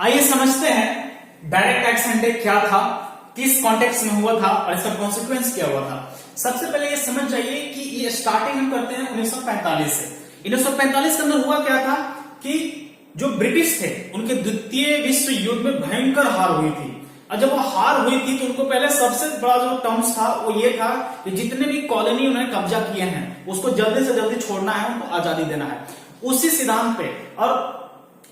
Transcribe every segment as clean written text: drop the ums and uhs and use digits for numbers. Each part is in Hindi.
आइए समझते हैं डायरेक्ट एक्शन डे क्या था, किस कॉन्टेक्स्ट में हुआ था और इसका कॉन्सिक्वेंस क्या हुआ था। सबसे पहले ये समझ जाइए कि ये स्टार्टिंग हम करते हैं 1945 से। 1945 के अंदर हुआ क्या था कि जो ब्रिटिश थे उनके द्वितीय विश्व युद्ध में भयंकर हार हुई थी। और जब वो हार हुई थी तो उनको पहले सबसे बड़ा जो टर्म्स था वो ये था कि जितने भी कॉलोनी उन्होंने कब्जा किए हैं उसको जल्दी से जल्दी छोड़ना है, उनको आजादी देना है। उसी सिद्धांत पे और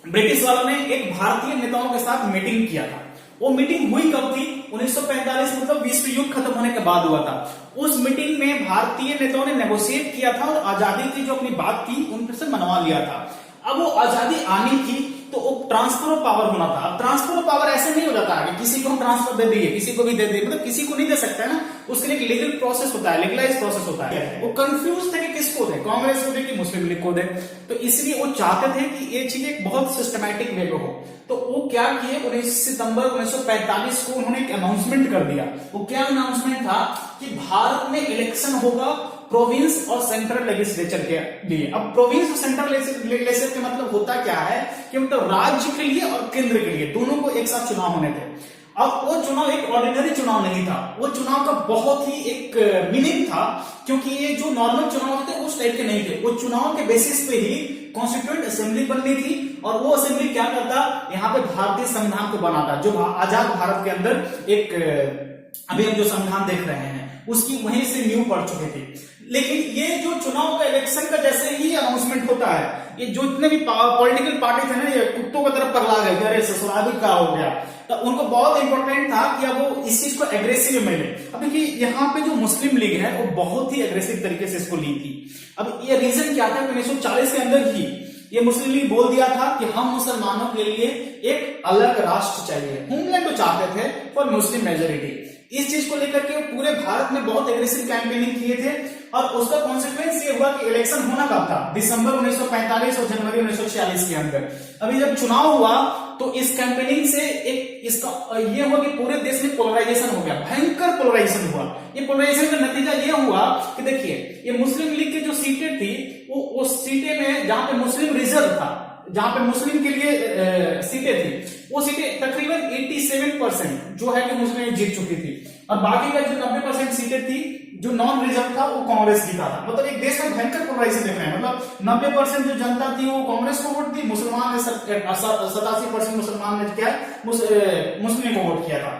ब्रिटिश वालों ने एक भारतीय नेताओं के साथ मीटिंग किया था। वो मीटिंग हुई कब थी? 1945 मतलब विश्व युद्ध खत्म होने के बाद हुआ था। उस मीटिंग में भारतीय नेताओं ने नेगोशिएट किया था और आजादी की जो अपनी बात थी उनसे मनवा लिया था। अब वो आजादी आनी थी तो वो ट्रांसफर ऑफ पावर होना था। अब ट्रांसफर ऑफ पावर ऐसे नहीं हो जाता है कि किसी को हम ट्रांसफर दे दिए किसी को भी दे दिए, मतलब किसी को नहीं दे सकता है ना, उसके लिए एक लीगल प्रोसेस होता है, लीगलाइज प्रोसेस होता है। वो कंफ्यूज थे कि किसको दे, कांग्रेस को दे कि मुस्लिम लीग को दे। तो इसलिए वो चाहते थे कि ये चीज एक बहुत सिस्टमैटिक वे में हो। तो वो क्या किए, 19 सितंबर 1945 को उन्होंने एक अनाउंसमेंट कर दिया। वो क्या अनाउंसमेंट था कि भारत में इलेक्शन होगा प्रोविंस और सेंट्रल लेजिस्लेचर के लिए। अब प्रोविंस और सेंट्रल लेजिस्लेचर का मतलब होता क्या है कि मतलब राज्य के लिए और केंद्र के लिए दोनों को एक साथ चुनाव होने थे। अब वो चुनाव एक ऑर्डिनरी चुनाव नहीं था, वो चुनाव का बहुत ही एक मीनिंग था, क्योंकि ये जो नॉर्मल चुनाव थे उस टाइप के नहीं थे। वो चुनाव के बेसिस पे ही कॉन्स्टिट्यूएंट असेंबली बननी थी और वो असेंबली क्या करता, यहाँ पे भारतीय संविधान को बनाता। जो आजाद भारत के अंदर एक अभी हम जो संविधान देख रहे हैं उसकी वहीं से नींव पड़ चुकी थी। लेकिन ये जो चुनाव का इलेक्शन का जैसे ही अनाउंसमेंट होता है, ये जो इतने भी पॉलिटिकल पार्टी थे ना, ये कुत्तों की तरफ पगला गए, अरे ससुराली का हो गया। तो उनको बहुत इंपॉर्टेंट था कि अब वो इस चीज को एग्रेसिव में ले। अब देखिए यहाँ पे जो मुस्लिम लीग है वो बहुत ही एग्रेसिव तरीके से इसको ली थी। अब ये रीजन क्या था, 1940 के अंदर ही ये मुस्लिम लीग बोल दिया था कि हम मुसलमानों के लिए एक अलग राष्ट्र चाहिए, होमलैंड को चाहते थे फॉर मुस्लिम मेजोरिटी। इस चीज को लेकर के पूरे भारत में बहुत एग्रेसिव कैंपेनिंग किए थे और उसका कॉन्सिक्वेंस ये हुआ कि इलेक्शन होना कब था, दिसंबर 1945 और जनवरी 1946 के अंदर। अभी जब चुनाव हुआ तो इस कैंपेनिंग से एक इसका ये हुआ कि पूरे देश में पोलराइजेशन हो गया, भयंकर पोलराइजेशन हुआ। ये पोलराइजेशन का नतीजा ये हुआ कि देखिए ये मुस्लिम लीग की जो सीटें थी वो सीटें में जहां पे मुस्लिम रिजर्व था, जहां पे मुस्लिम के लिए सीटें थी, वो सीटें तकरीबन 87% जो है कि मुस्लिम जीत चुकी थी और बाकी का जो 90% सीटें थी जो नॉन रिजर्व था वो कांग्रेस जीता था। मतलब एक देश में भयंकर पोलराइजेशन देख रहे हैं। मतलब 90% जो जनता थी वो कांग्रेस को वोट दी, मुसलमान ने 87% मुसलमान ने क्या मुस्लिम को वोट किया था।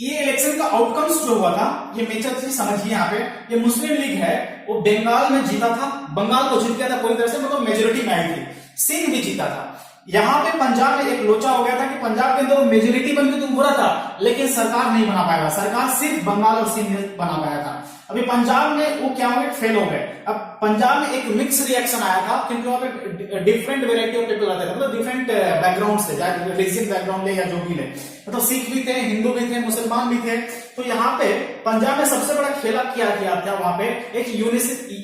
ये इलेक्शन का आउटकम्स जो हुआ था ये मेजर चीज समझिए। यहाँ पे ये मुस्लिम लीग है वो बंगाल में जीता था, बंगाल को जीत गया था पूरी तरह से, मतलब मेजोरिटी में आई थी। सिंध भी जीता था। यहाँ पे पंजाब में एक लोचा हो गया था कि पंजाब के अंदर मेजोरिटी बनकर तो बुरा था लेकिन सरकार नहीं बना पाया, सरकार सिर्फ बंगाल और सिंध में बना पाया था। अभी पंजाब में वो क्या हो गए, फेल हो गए। अब पंजाब में एक मिक्स रिएक्शन आया था क्योंकि वहां पे डिफरेंट वेराइटी ऑफ पीपल आते थे, मतलब डिफरेंट बैकग्राउंड से, चाहे रिलीजियस बैकग्राउंड ले या जो भी ले, मतलब सिख भी थे, हिंदू भी थे, मुसलमान भी थे। तो यहाँ पे पंजाब में सबसे बड़ा खेला किया गया था, वहां पे एक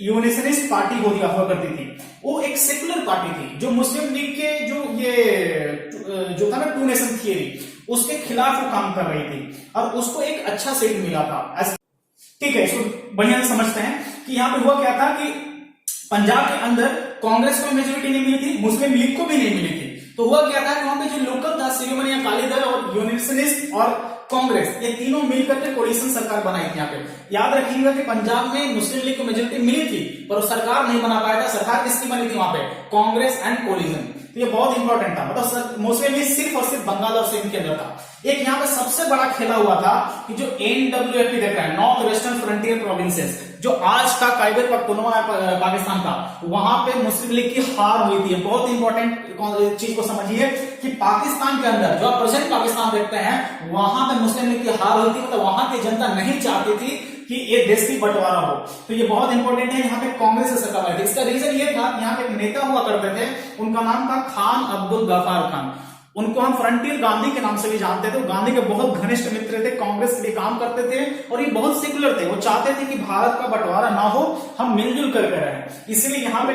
यूनिसनिस्ट पार्टी हुआ करती थी। वो एक सेकुलर पार्टी थी जो मुस्लिम लीग के जो था ना टू नेशन थियरी, उसके खिलाफ वो काम कर रही थी और उसको एक अच्छा सीट मिला था। ठीक है, इसको बढ़िया से समझते हैं कि यहाँ पे हुआ क्या था कि पंजाब के अंदर कांग्रेस को मेजोरिटी नहीं मिली थी, मुस्लिम लीग को भी नहीं मिली थी। तो हुआ क्या था कि वहां पे जो लोकल था, शिरोमणि अकाली दल और यूनिसनिस्ट और कांग्रेस, ये तीनों मिलकर के कोalition सरकार बनाई थी। यहाँ पे याद रखिएगा कि पंजाब में मुस्लिम लीग को मेजोरिटी मिली थी पर सरकार नहीं बना पाया था। सरकार किसकी बनी थी वहां पे, कांग्रेस एंड कोalition। तो ये बहुत इंपॉर्टेंट था, मतलब मुस्लिम लीग सिर्फ और सिर्फ बंगाल और सिंध के अंदर था। एक यहाँ पे सबसे बड़ा खेला हुआ था कि जो NWFP देख रहा है, नॉर्थ वेस्टर्न फ्रंटियर प्रोविंसेस, जो आज का खैबर पख्तूनख्वा पाकिस्तान था, वहां पे मुस्लिम लीग की हार हुई थी। बहुत इंपॉर्टेंट चीज को समझिए कि पाकिस्तान के अंदर जो आप प्रेजेंट पाकिस्तान देखते हैं वहां पे मुस्लिम लीग की हार हुई थी, मतलब वहां की जनता नहीं चाहती थी कि ये देश की बंटवारा हो। तो ये बहुत इंपॉर्टेंट है। यहाँ पे कांग्रेस से सरकार आई थी। इसका रीजन ये था कि यहाँ पे एक नेता हुआ करते थे, उनका नाम था खान अब्दुल गफ्फार खान। उनको हम फ्रंटियर गांधी के नाम से भी जानते थे। गांधी के बहुत घनिष्ठ मित्र थे, कांग्रेस के लिए काम करते थे और ये बहुत सेकुलर थे। वो चाहते थे कि भारत का बंटवारा ना हो, हम मिलजुल करके रहें। इसलिए यहाँ पे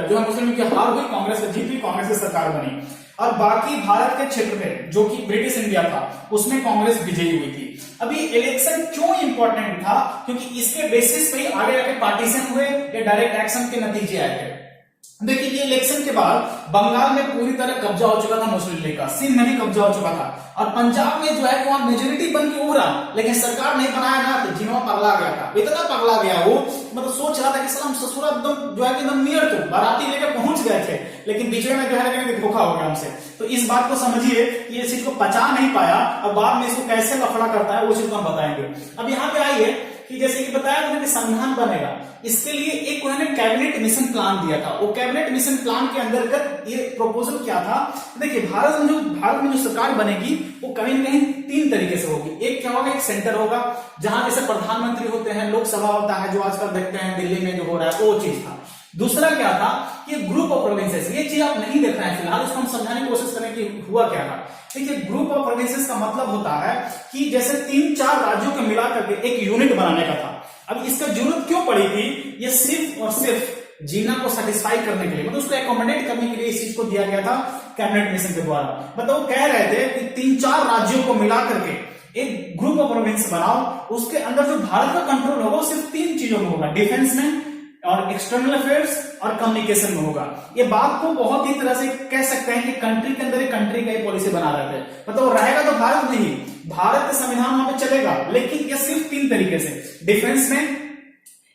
जो मुस्लिम लीग की हार हुई, कांग्रेस की जीत हुई, कांग्रेस की सरकार बनी। और बाकी भारत के क्षेत्र में जो कि ब्रिटिश इंडिया था उसमें कांग्रेस विजयी हुई थी। अभी इलेक्शन क्यों इंपॉर्टेंट था, क्योंकि इसके बेसिस पे आगे आगे पार्टीशन हुए या डायरेक्ट एक्शन के नतीजे आए थे। देखिए ये इलेक्शन के बाद बंगाल में पूरी तरह कब्जा हो चुका था मुस्लिम लीग का, सिंध में भी कब्जा हो चुका था, और पंजाब में जो है कि वहां मेजोरिटी बन के उभरा, लेकिन सरकार नहीं बनाया ना, तो जिनों पगला गया था, इतना पगला गया वो, मतलब सोच रहा था कि सलाम ससुरा एकदम जो है कि एकदम नियर टू बाराती लेकर पहुंच गए थे, लेकिन बीच में जो है कि धोखा हो गया हमसे। तो इस बात को समझिए कि ये चीज को पचा नहीं पाया, और बाद में इसको कैसे लफड़ा करता है वो चीज को हम बताएंगे। अब यहाँ पे आइए कि जैसे कि बताया उन्होंने कि संविधान बनेगा, इसके लिए एक उन्होंने कैबिनेट मिशन प्लान दिया था। वो कैबिनेट मिशन प्लान के अंतर्गत ये प्रपोजल क्या था, देखिए भारत में जो सरकार बनेगी वो कहीं ना कहीं 3 तरीके से होगी। एक क्या होगा, एक सेंटर होगा जहां जैसे प्रधानमंत्री होते हैं, लोकसभा होता है, जो आजकल देखते हैं दिल्ली में जो हो रहा है वो चीज था। दूसरा क्या था, ये ग्रुप ऑफ प्रोविंसेस, ये चीज आप नहीं देख रहे हैं फिलहाल, इसको हम समझाने की कोशिश करें कि हुआ क्या था। देखिए ग्रुप ऑफ प्रोविंसेस का मतलब होता है कि जैसे 3-4 राज्यों को मिलाकर के एक यूनिट बनाने का था। अब इसका जरूरत क्यों पड़ी थी, ये सिर्फ और सिर्फ जीना को सेटिस्फाई करने के लिए, मतलब उसको एकोमोडेट करने के लिए इस चीज को दिया गया था कैबिनेट मिशन के द्वारा। मतलब वो कह रहे थे कि 3-4 राज्यों को मिला करके एक ग्रुप ऑफ प्रोविंस बनाओ, उसके अंदर जो भारत का कंट्रोल होगा वो सिर्फ 3 चीजों में होगा, डिफेंस में और एक्सटर्नल अफेयर्स और कम्युनिकेशन में होगा। ये बात को बहुत ही तरह से कह सकते हैं कि कंट्री के अंदर एक कंट्री का ही पॉलिसी बना रहे थे, मतलब रहेगा तो भारत नहीं, भारत का संविधान वहां पे चलेगा, लेकिन ये सिर्फ 3 तरीके से, डिफेंस में,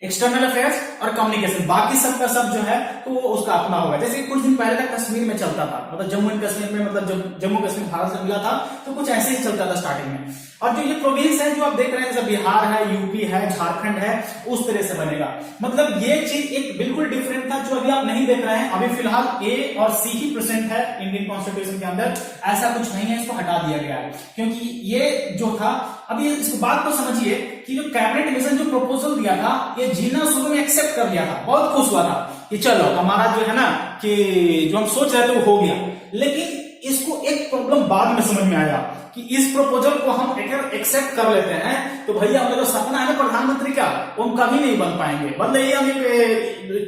एक्सटर्नल अफेयर्स और कम्युनिकेशन, बाकी सब का सब जो है तो वो उसका अपना होगा। जैसे कुछ दिन पहले तक कश्मीर में चलता था, मतलब जम्मू एंड कश्मीर में, मतलब जम्मू कश्मीर भारत से मिला था, तो कुछ ऐसे ही चलता था स्टार्टिंग में। और जो ये प्रोविंस है जो आप देख रहे हैं, जैसे बिहार है, यूपी है, झारखंड है, उस तरह से बनेगा। मतलब ये चीज एक बिल्कुल डिफरेंट था जो अभी आप नहीं देख रहे हैं। अभी फिलहाल ए और सी ही प्रेजेंट है इंडियन कॉन्स्टिट्यूशन के अंदर, ऐसा कुछ नहीं है, इसको हटा दिया गया है, क्योंकि ये जो था, अभी इस बात को समझिए कि जो कैबिनेट मिशन जो प्रपोजल दिया था, ये जीना शुरू में एक्सेप्ट कर लिया था, बहुत खुश हुआ था कि चलो हमारा जो है ना कि जो हम सोच रहे थे वो हो गया। लेकिन इसको एक प्रॉब्लम बाद में समझ में आया कि इस प्रपोजल को हम अगर एक्सेप्ट कर लेते हैं तो भैया हमारा जो सपना है ना प्रधानमंत्री का, वो हम कभी नहीं बन पाएंगे। बंद हम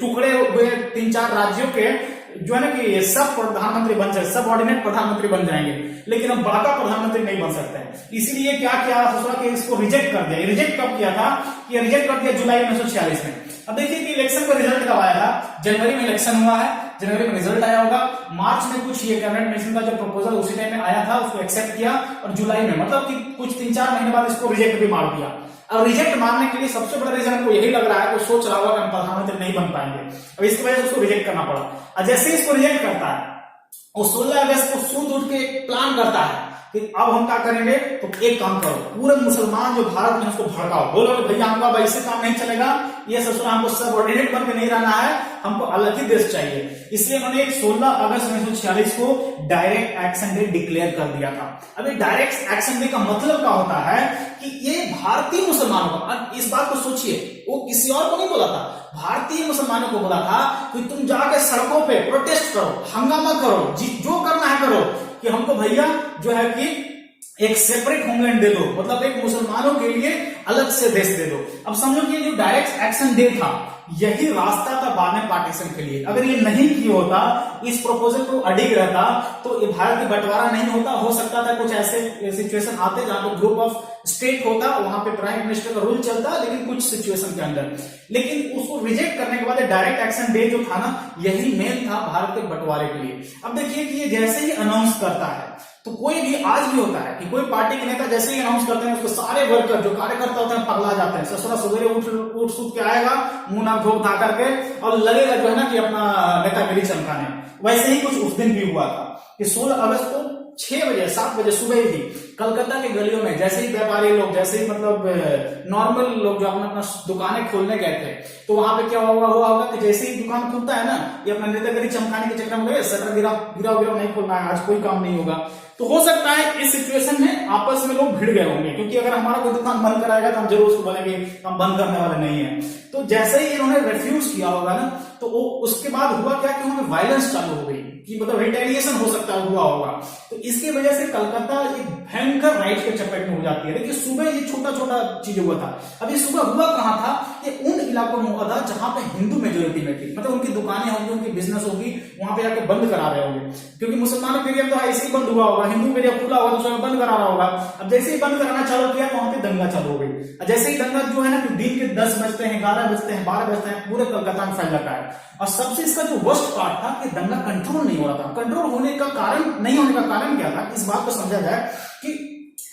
टुकड़े हुए 3-4 राज्यों के जो है ना कि सब प्रधानमंत्री बन जाए, सब ऑर्डिनेट प्रधानमंत्री बन जाएंगे, लेकिन हम बड़ा प्रधानमंत्री नहीं बन सकते। इसीलिए क्या किया सोचा कि इसको रिजेक्ट कर दिया। रिजेक्ट कब किया था, कि रिजेक्ट कर दिया जुलाई 1946 में। अब देखिए कि इलेक्शन का रिजल्ट कब आया था, जनवरी में इलेक्शन हुआ है, जनवरी में रिजल्ट आया होगा, मार्च में कुछ ये कैबिनेट मिशन का जो प्रपोजल उसी टाइम में आया था उसको एक्सेप्ट किया, और जुलाई में मतलब कि कुछ 3-4 महीने बाद इसको रिजेक्ट भी मार दिया। अब रिजेक्ट मारने के लिए सबसे बड़ा रीजन हमको यही लग रहा है, वो सोच रहा होगा कि हम प्रधानमंत्री नहीं बन पाएंगे, अब इसकी वजह से उसको रिजेक्ट करना पड़ा। और जैसे ही इसको रिजेक्ट करता है, वो 16 अगस्त को सूद उठ के प्लान करता है कि अब हम क्या करेंगे, तो एक काम करो, पूरे मुसलमान जो भारत में उसको भड़काओ, बोलो भैया हमको अब ऐसे काम नहीं चलेगा, ये ससुरा हमको सबऑर्डिनेट बन के नहीं रहना है, हमको अलग ही देश चाहिए। इसलिए उन्होंने 16 अगस्त 1946 को डायरेक्ट एक्शन डे डिक्लेयर कर दिया था। अभी डायरेक्ट एक्शन डे का मतलब क्या होता है कि ये भारतीय मुसलमानों को, इस बात को सोचिए, वो किसी और को नहीं बोला था, भारतीय मुसलमानों को बोला था कि तुम जाके सड़कों पे प्रोटेस्ट करो, हंगामा करो, जो करना है करो, कि हमको भैया जो है कि एक सेपरेट होमलैंड दे दो, मतलब एक मुसलमानों के लिए अलग से देश दे दो। अब समझो कि जो डायरेक्ट एक्शन डे था यही रास्ता था बाद में पार्टीशन के लिए। अगर ये नहीं किया होता, इस प्रपोजल को अडिग रहता, तो ये भारत की बंटवारा नहीं होता। हो सकता था कुछ ऐसे सिचुएशन आते जहां पे ग्रुप ऑफ स्टेट होता, वहां पे प्राइम मिनिस्टर का रूल चलता, लेकिन कुछ सिचुएशन के अंदर। लेकिन उसको रिजेक्ट करने के बाद डायरेक्ट एक्शन डे जो था ना, यही मेन था भारत के बंटवारे के लिए। अब देखिए कि ये जैसे ही अनाउंस करता है, तो कोई भी आज भी होता है कि कोई पार्टी के नेता जैसे ही अनाउंस करते हैं, उसको सारे वर्कर जो कार्यकर्ता होते हैं पगला जाते हैं। ससुरा सवेरे उठ सूट के आएगा, मुंह नाक धो धा करके, और लगेगा जो है ना कि अपना नेतागिरी चमकाने। वैसे ही कुछ उस दिन भी हुआ था कि 16 अगस्त को 6 बजे 7 बजे सुबह ही कलकत्ता के गलियों में जैसे ही व्यापारी लोग, जैसे ही मतलब नॉर्मल लोग जो अपना अपना दुकानें खोलने गए थे, तो वहां पे क्या हुआ होगा कि जैसे ही दुकान खुलता है ना, ये अपना नेतागिरी चमकाने के चक्कर में शटर गिरा नहीं खोलना है, आज कोई काम नहीं होगा। तो हो सकता है इस सिचुएशन में आपस में लोग भिड़ गए होंगे, क्योंकि अगर हमारा कोई दुकान बंद कराएगा तो हम जरूर उसको बोलेंगे हम बंद करने वाले नहीं है। तो जैसे ही इन्होंने रिफ्यूज किया होगा ना, तो वो उसके बाद हुआ क्या कि उन्हें वायलेंस चालू हो गई, कि मतलब रिटेलिएशन हो सकता है हुआ होगा। तो इसकी वजह से कलकत्ता एक भयंकर राइट के चपेट में हो जाती है। देखिए सुबह ये छोटा छोटा चीज हुआ था। अभी सुबह हुआ कहां था, ये उन इलाकों में हुआ था जहां पे हिंदू मेजोरिटी में थी, मतलब उनकी दुकानें होंगी, उनकी बिजनेस होगी, वहां पे जाके बंद करा रहे होंगे, क्योंकि मुसलमानों के एरिया तो ऐसे ही बंद हुआ होगा, हिंदू एरिया खुला होगा तो उसमें बंद करा रहा होगा। अब जैसे ही बंद कराना चालू किया, वहां पे दंगा चालू हो गई। जैसे ही दंगा जो है ना, दिन के 10 बजते हैं, 11 बजते हैं, 12 बजते हैं, पूरे कलकत्ता में फैल जाता है। और सबसे इसका जो वर्स्ट पार्ट था कि दंगा कंट्रोल नहीं हो रहा था। कंट्रोल होने का कारण नहीं होने का कारण क्या था, इस बात को समझा जाए कि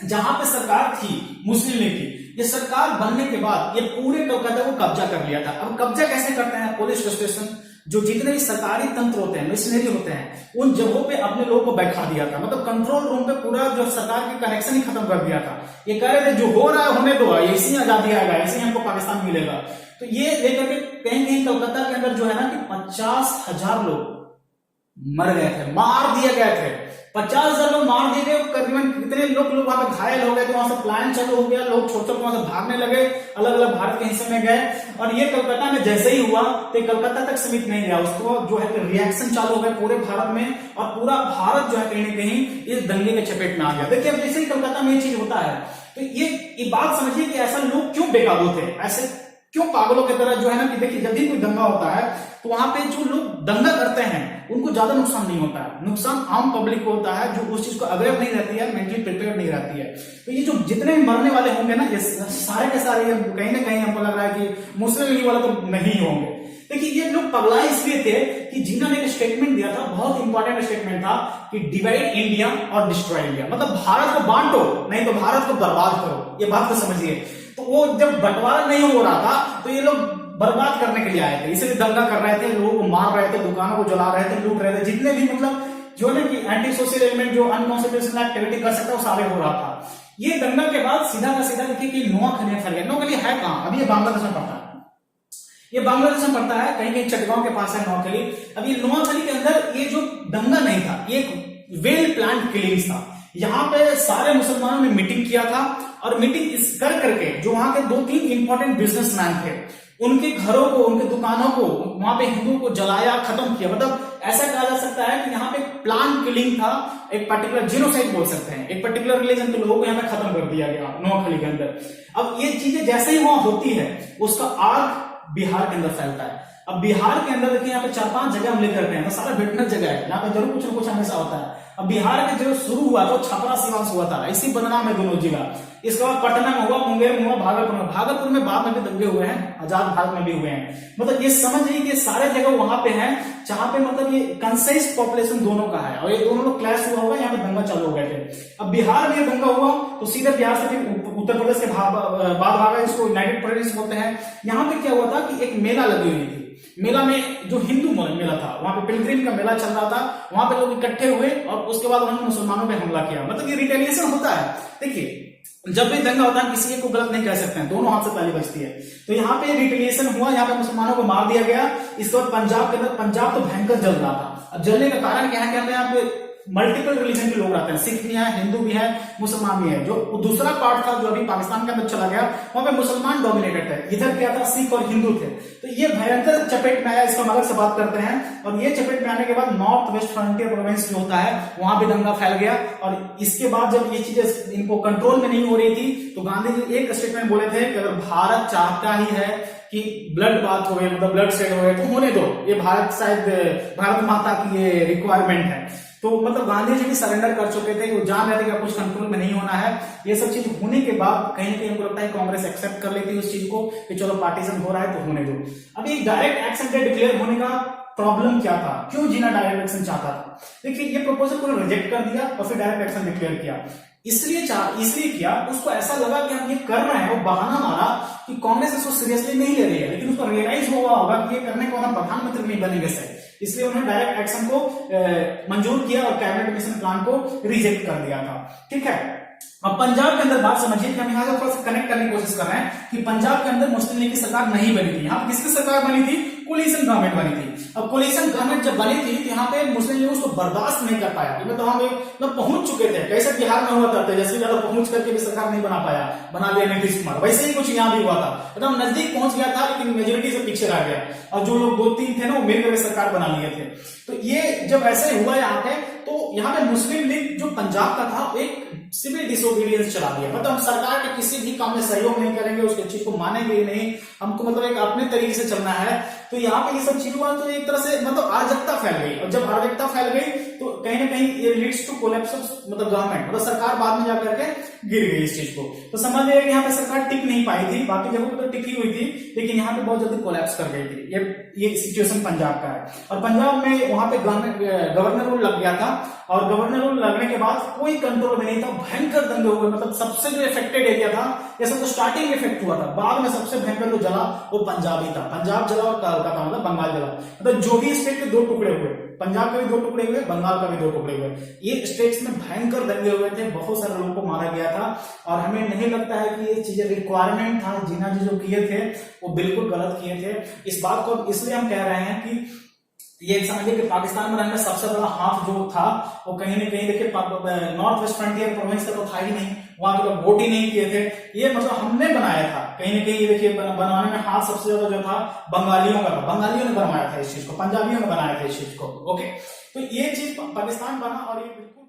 जहां पे सरकार थी मुस्लिम लीग की, ये सरकार बनने के बाद ये पूरे कोलकाता को कब्जा कर लिया था। अब कब्जा कैसे करते हैं, पुलिस स्टेशन, जो जितने भी सरकारी तंत्र होते हैं, मशीनरी होते हैं, उन जगहों पे अपने लोगों को बैठा दिया था। मतलब कंट्रोल रूम पे पूरा जो सरकार के कनेक्शन ही खत्म कर दिया था। ये कह रहे थे जो हो रहा है होने दो, ऐसे ही आजादी आएगा, ऐसे ही हमको पाकिस्तान मिलेगा। तो ये लेकर के कहीं कहीं कोलकाता के अंदर जो है ना कि 50,000 लोग मर गए थे, मार दिए गए थे। 50,000 लोग मार दिए गए। करीबन कितने लोग वहां पे घायल हो गए थे, वहां से प्लान चालू हो गया, लोग छोटे छोटे वहां से भागने लगे, अलग अलग भारत के हिस्से में गए। और ये कोलकाता में जैसे ही हुआ तो कोलकाता तक सीमित नहीं रहा, उसको जो है रिएक्शन चालू हो गया पूरे भारत में, और पूरा भारत जो है कहीं ना कहीं इस दंगे के चपेट में आ गया। देखिए अब जैसे ही कोलकाता में ये चीज होता है तो ये बात समझिए कि ऐसा लोग क्यों बेकाबू थे, ऐसे क्यों पागलों की तरह जो है ना कि देखिए जब भी कोई दंगा होता है तो वहां पे जो लोग दंगा करते हैं उनको ज्यादा नुकसान नहीं होता है, नुकसान आम पब्लिक को होता है जो उस चीज को अवेयर नहीं रहती है, मेंटली प्रिपेयर नहीं रहती है। तो ये जो जितने भी मरने वाले होंगे ना, ये सारे के सारे कहीं ना कहीं हमको लग रहा है कि मुस्लिम लीग वाले तो नहीं होंगे। देखिए ये लोग पगलाए इसलिए थे कि जिन्होंने एक स्टेटमेंट दिया था, बहुत इंपॉर्टेंट स्टेटमेंट था कि डिवाइड इंडिया और डिस्ट्रॉय इंडिया, मतलब भारत को बांटो नहीं तो भारत को बर्बाद करो, ये बात को समझिए। तो वो जब बंटवारा नहीं हो रहा था तो ये लोग बर्बाद करने के लिए आए थे, इसलिए दंगा कर रहे थे, लोगों को मार रहे थे, दुकानों को जला रहे थे, लूट रहे थे, जितने भी मतलब जो है कि एंटी सोशल एलिमेंट जो अनकॉन्स्टिट्यूशनल एक्टिविटी कर सकता है वो सारे हो रहा था। ये दंगा के बाद सीधा का सीधा देखिए कि नोआखली फैल गया। नोआखली है कहां, अभी ये बांग्लादेश में पड़ता है, ये बांग्लादेश में पड़ता है, कहीं कहीं चटगांव के पास है नोआखली। अब ये नोआखली के अंदर ये जो दंगा नहीं था, ये एक वेल प्लान्ड किलिंग था। यहाँ पे सारे मुसलमानों ने मीटिंग किया था और मीटिंग इस कर करके जो वहां के 2-3 इंपॉर्टेंट बिजनेसमैन थे उनके घरों को, उनके दुकानों को, वहां पे हिंदुओं को जलाया, खत्म किया। मतलब ऐसा कहा जा सकता है कि यहाँ पे प्लान किलिंग था, एक पर्टिकुलर जीनोसाइड बोल सकते हैं, एक पर्टिकुलर रिलीजन के लोगों को यहाँ पे खत्म कर दिया गया नोआखली के अंदर। अब ये चीजें जैसे ही वहां होती है उसका आग बिहार के अंदर फैलता है। अब बिहार के अंदर देखिए यहाँ पे 4-5 जगह हम लेकर हैं, तो सारा फिटनेस जगह है, यहाँ पे जरूर कुछ न कुछ हमेशा होता है। अब बिहार के जो शुरू हुआ तो छपरा सिवान हुआ था, इसी बदनाम है दोनों जिला। इसके बाद पटना में हुआ, मुंगेर में हुआ, भागलपुर में बाद में भी दंगे हुए हैं, आजाद भारत में भी हुए हैं। मतलब ये समझिए कि सारे जगह वहां पे हैं जहां पे मतलब ये कंसेस पॉपुलेशन दोनों का है और ये दोनों लोग क्लैश हुआ होगा, यहाँ पे दंगा चालू हो गए थे। अब बिहार में दंगा हुआ तो सीधे बिहार से फिर उत्तर प्रदेश के बाद भागा, इसको यूनाइटेड प्रदेश बोलते हैं। यहाँ पे क्या हुआ था कि एक मेला लगी हुई थी, मेला में जो हिंदू मेला था वहां पे पिलग्रिम का मेला चल रहा था, वहां पे लोग इकट्ठे हुए और उसके बाद उन्होंने मुसलमानों पे हमला किया। मतलब ये रिटेलिएशन होता है। देखिए जब भी दंगा होता है किसी एक को गलत नहीं कह सकते हैं, दोनों हाथ से ताली बजती है। तो यहाँ पे रिटेलिएशन हुआ, यहाँ पे मुसलमानों को मार दिया गया। इसके बाद पंजाब के अंदर, पंजाब तो भयंकर जल रहा था। अब जलने का कारण क्या है कि यहाँ पे मल्टीपल रिलीजन के लोग रहते हैं, सिख भी है, हिंदू भी है, मुसलमान भी है। जो दूसरा पार्ट था जो अभी पाकिस्तान के अंदर चला गया वहां पे मुसलमान डोमिनेटेड है, इधर क्या था सिख और हिंदू थे। तो ये भयंकर चपेट में आया, इसका हम अलग से बात करते हैं। और ये चपेट में आने के बाद नॉर्थ वेस्ट फ्रंटियर प्रोविंस जो होता है वहां भी दंगा फैल गया। और इसके बाद जब ये चीजें इनको कंट्रोल में नहीं हो रही थी तो गांधी जी एक स्टेटमेंट बोले थे कि अगर भारत चाहता ही है कि ब्लड बात हो, मतलब ब्लड शेड हो तो होने दो, ये भारत शायद भारत माता की ये रिक्वायरमेंट है। तो मतलब गांधी जी भी सरेंडर कर चुके थे, वो जान रहे थे कि कुछ कंट्रोल में नहीं होना है। ये सब चीज होने के बाद कहीं ना कहीं हमको लगता है कांग्रेस एक्सेप्ट कर लेती है उस चीज को कि चलो पार्टीशन हो रहा है तो होने दो। अभी डायरेक्ट एक्शन के डिक्लेयर होने का प्रॉब्लम क्या था, क्यों जीना डायरेक्ट एक्शन चाहता था? देखिए ये प्रपोजल को रिजेक्ट कर दिया और फिर डायरेक्ट एक्शन डिक्लेयर किया। इसलिए किया, उसको ऐसा लगा कि हम ये कर रहे हैं, वो बहाना मारा कि कांग्रेस इसको सीरियसली नहीं ले रही है, लेकिन उसको रियलाइज हुआ होगा कि ये करने को हम प्रधानमंत्री नहीं बनेंगे सर, इसलिए उन्होंने डायरेक्ट एक्शन को मंजूर किया और कैबिनेट मिशन प्लान को रिजेक्ट कर दिया था। ठीक है, अब पंजाब के अंदर बात समझिए कि हम यहाँ से थोड़ा सा कनेक्ट करने की कोशिश कर रहे हैं कि पंजाब के अंदर मुस्लिम लीग की सरकार नहीं बनी थी। यहाँ किसकी सरकार बनी थी? कोलिशन गवर्नमेंट बनी थी। अब कोलिशन गवर्नमेंट जब बनी थी तो यहाँ पे मुस्लिम लीग उसको बर्दाश्त नहीं कर पाया, तो हम लोग पहुंच चुके थे। कैसे बिहार में हुआ था तेजस्वी यादव पहुंच करके भी सरकार नहीं बना पाया, बना लिया नीतीश कुमार, वैसे ही कुछ यहाँ भी हुआ था। एकदम नजदीक पहुंच गया था लेकिन मेजोरिटी से पीछे रह गया और जो लोग 2-3 थे ना वो मिलकर सरकार बना लिए थे। तो ये जब ऐसे हुआ यहाँ पे तो यहाँ पे मुस्लिम लीग जो पंजाब का था एक सिविल डिसोबीडियंस चला दिया, मतलब हम सरकार के किसी भी काम में सहयोग नहीं करेंगे, उसके चीज को मानेंगे नहीं, हमको मतलब एक अपने तरीके से चलना है। तो यहाँ पे ये सब चीज हुआ तो एक तरह से मतलब अराजकता फैल गई, और जब अराजकता फैल गई तो कहीं ना कहीं ये लीड्स टू कोलैप्स ऑफ मतलब गवर्नमेंट, मतलब सरकार बाद में जाकर के गिर गई इस चीज को। तो समझ लिया कि यहाँ पे सरकार टिक नहीं पाई थी, बाकी जगहों पे तो टिकी हुई थी, लेकिन यहाँ पे बहुत जल्दी कोलैप्स कर गई थी। ये सिचुएशन पंजाब का है। और पंजाब में वहां पे गवर्नर रूल लग गया था, और गवर्नर रूल लगने के बाद कोई कंट्रोल में नहीं था, भयंकर दंगे हुए। मतलब सबसे जो इफेक्टेड एरिया था, ये सब तो स्टार्टिंग इफेक्ट हुआ था, बाद में सबसे भयंकर जो जला वो पंजाब ही था। पंजाब जला और कलकत्ता मतलब बंगाल जला। मतलब जो भी स्टेट के दो टुकड़े हुए, पंजाब के भी दो टुकड़े हुए, बंगाल का भी दो टुकड़े हुए। ये स्टेट्स में भयंकर दंगे हुए थे, बहुत सारे लोगों को मारा गया था। और हमें नहीं लगता है कि ये चीजें रिक्वायरमेंट था, जिन्ना जी जो किए थे वो बिल्कुल गलत किए थे। इस बात को इसलिए हम कह रहे हैं कि ये समझिए कि पाकिस्तान में रहने सबसे बड़ा हाथ जो था वो कहीं ना कहीं देखिए नॉर्थ वेस्ट फ्रंटियर प्रोविंस का तो था ही नहीं, वहां के लोग वोट ही नहीं किए थे। ये मतलब हमने बनाया था कहीं ना कहीं। देखिए बनाने में हाथ सबसे ज्यादा जो था बंगालियों का था, बंगालियों ने बनाया था इस चीज को, पंजाबियों ने बनाया था इस चीज को। ओके, तो ये चीज पाकिस्तान बना और ये बिल्कुल